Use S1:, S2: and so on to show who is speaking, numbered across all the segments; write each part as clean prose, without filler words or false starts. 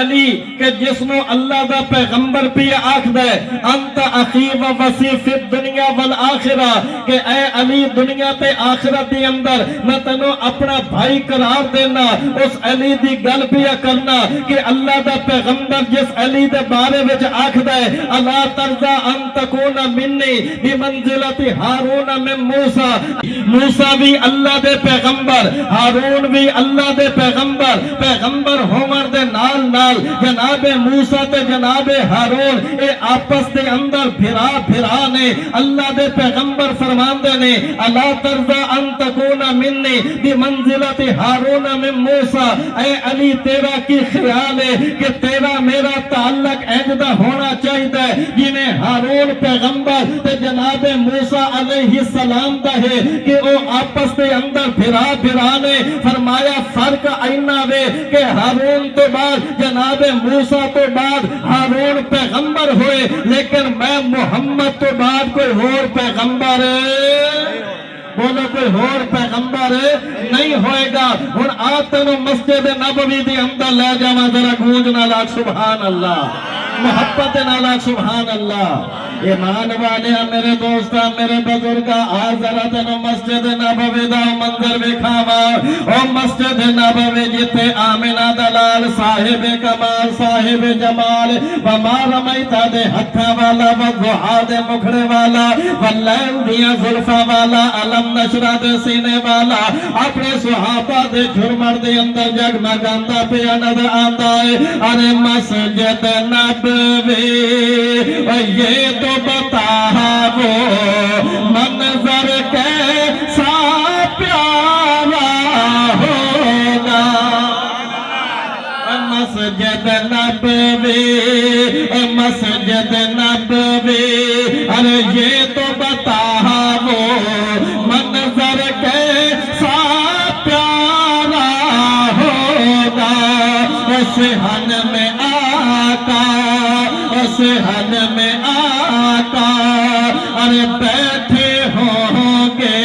S1: علی کہ جس نو اللہ دا پیغمبر پی آکھ دے انت اخی و وسی فی الدنیا والآخرہ کہ اے علی دنیا تے آخرت دی اندر میں تینو اپنا بھائی قرار دینا. اس علی دی گل پیا کرنا کہ اللہ دا پیغمبر جس علی دے بارے وچ آکھ دے الا ترضى ان تکون منی بمنزلت ہارون من موسیٰ. موسیٰ بھی اللہ دے پیغمبر، ہارون بھی اللہ دے پیغمبر، پیغمبر ہومر دے نال نال جناب موسیٰ تے جناب ہارون اے آپس دے اندر بھرا بھرا نے. اللہ دے پیغمبر فرماندے نے الا ترضى ان تکون منی بمنزلت ہارون من موسیٰ. اے علی تیرا کی خیال ہے کہ تیرا میرا تعلق ایجدہ ہونا چاہیے جنہیں ہارون پیغمبر تے جناب موسیٰ علیہ السلام دا ہے کہ وہ آپس دے اندر بھرا بھرا نے. فرمایا فرق اینا وے کہ ہارون تو بعد جناب موسیٰ تو بعد ہارون پیغمبر ہوئے لیکن میں محمد تو بعد کوئی اور پیغمبر بولو کوئی اور پیغمبر نہیں ہوئے گا. ہن آتنو مسجد نبوی دی اندر لے جاواں ذرا گونج نال سبحان اللہ، محبت نال سبحان اللہ. ایمان والے میرے دوستا میرے بزرگا آج ذرا تینو مسجد نبوی دا منظر وکھاواں. او مسجد نبوی جتے آمنہ دلال صاحب کمال صاحب جمال وما رمیتا دے ہتھا والا وضحا دے مکھڑے والا واللیل دیاں زلفا والا علم نشرہ دے سینے والا اپنے صحابہ دے جھرمر دے اندر جگمگاندہ پہ نظر آندہ ہے. ارے مسجد نبوی یہ تو بتا وہ منظر کیسا پیارا ہوگا. مسجد نبوی مسجد نبوی ارے یہ تو بتا وہ منظر کیسا پیارا ہوگا. صحن میں آقا صحن میں آقا ارے بیٹھے ہوں گے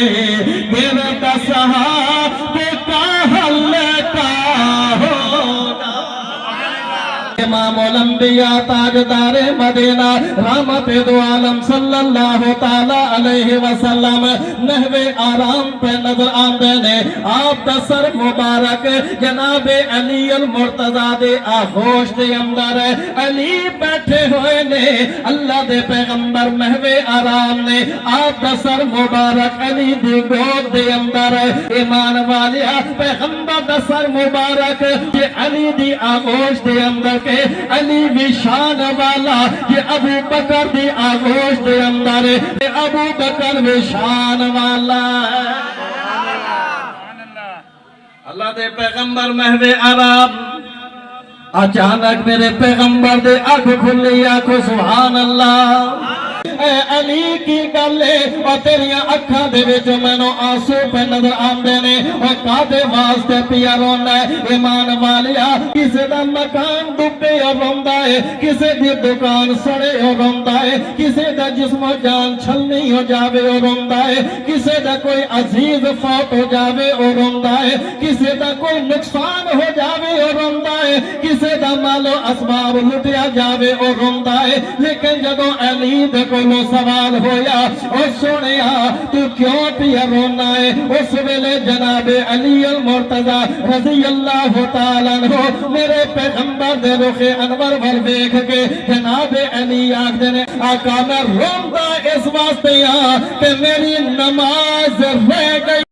S1: گرد صحابہ کا حلقہ ہوگا. امام الانبیاء تاجدار مدینہ رحمت دو عالم صلی اللہ تعالی علیہ وسلم نحوے آرام پہ نظر آمدے نے. آپ دا سر مبارک جناب علی المرتضیٰ دے آغوش دے اندر علی بیٹھے ہوئے نے. اللہ دے پیغمبر محوے آرام نے آپ دا سر مبارک علی دی گود دے اندر. ایمان والیا پیغمبر دا سر مبارک کہ علی دی آغوش دے اندر کے علی بھی شان والا یہ ابو بکر دی آغوش دے اندر ابو بکر بھی شان والا ہے. اللہ دے پیغمبر محوے آرام اچانک میرے پیغمبر دے آنکھ کھلی آنکھو سبحان اللہ. اے علی کی گلے اور تیریاں اکھاں دے وچ مینوں آنسو پہ نظر آندے نے اور کادے واسطے پیا رونا ہے. ایمان والیا کسے دا مکان ڈوبے اور روندا ہے کسے دی دکان سڑے اور روندا ہے کسے دا جسم و جان چھلنی ہو جاوے اور روندا ہے کسے دا کوئی عزیز فوت ہو جاوے اور روندا ہے کسے دا کوئی نقصان ہو جاوے اور روندا ہے کسے دا مال و اسباب لٹیا جاوے اور روندا ہے. لیکن جدوں علی دے کولوں سوال ہویا او سنیا تو کیوں پیا رونا ہے اس ویلے جناب علی المرتضیٰ رضی اللہ تعالیٰ عنہ میرے پیغمبر دے رخ انور ول ویکھ کے جناب علی آکھدے نے آقا میں روندا اس واسطے کہ میری نماز رہ گئی